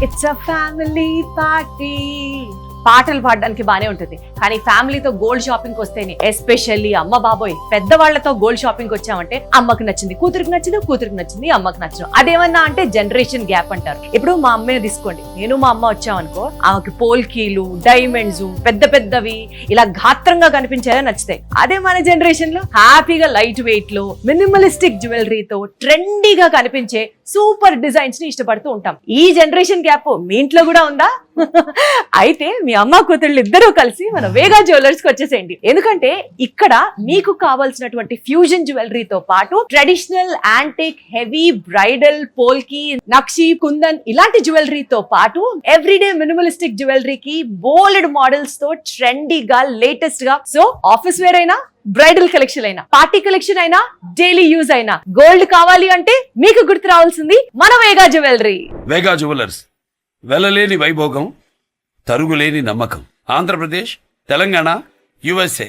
It's a family party. పాటలు పాడడానికి బానే ఉంటుంది, కానీ ఫ్యామిలీతో గోల్డ్ షాపింగ్ వస్తేనే, ఎస్పెషల్లీ అమ్మ బాబోయ్ పెద్దవాళ్లతో గోల్డ్ షాపింగ్ వచ్చామంటే అమ్మకి నచ్చింది కూతురికి నచ్చింది, కూతురికి నచ్చింది అమ్మకి నచ్చదు. అదేమన్నా అంటే జనరేషన్ గ్యాప్ అంటారు. ఇప్పుడు మా అమ్మే తీసుకోండి, నేను మా అమ్మ వచ్చామనుకో, ఆమెకి పోల్కీలు, డైమండ్స్ పెద్ద పెద్దవి ఇలా గాత్రంగా కనిపించేలా నచ్చుతాయి. అదే మన జనరేషన్ లో హ్యాపీగా లైట్ వెయిట్ లో మినిమలిస్టిక్ జ్యువెలరీతో ట్రెండీగా కనిపించే సూపర్ డిజైన్స్ ని ఇష్టపడుతూ ఉంటాం. ఈ జనరేషన్ గ్యాప్ మీ ఇంట్లో కూడా ఉందా? అయితే మీ అమ్మ కూతుళ్ళు ఇద్దరూ కలిసి మన వేగా జ్యువెలర్స్ కి వచ్చేసేయండి. ఎందుకంటే ఇక్కడ మీకు కావాల్సినటువంటి ఫ్యూజన్ జ్యువెలరీతో పాటు ట్రెడిషనల్, యాంటిక్, హెవీ, బ్రైడల్, పోల్కి, నక్షి, కుందన్ ఇలాంటి జ్యువెలరీతో పాటు ఎవ్రీడే మినిమలిస్టిక్ జ్యువెలరీకి బోల్డ్ మోడల్స్ తో ట్రెండీగా, లేటెస్ట్ గా, సో ఆఫీస్ వేర్ అయినా, బ్రైడల్ కలెక్షన్ అయినా, పార్టీ కలెక్షన్ అయినా, డైలీ యూజ్ అయినా గోల్డ్ కావాలి అంటే మీకు గుర్తు రావాల్సింది మన వేగా జ్యువెలరీ. వేగా జ్యువెలర్స్, వెలలేని వైభోగం, తరుగులేని నమ్మకం. ఆంధ్రప్రదేశ్, తెలంగాణ, USA.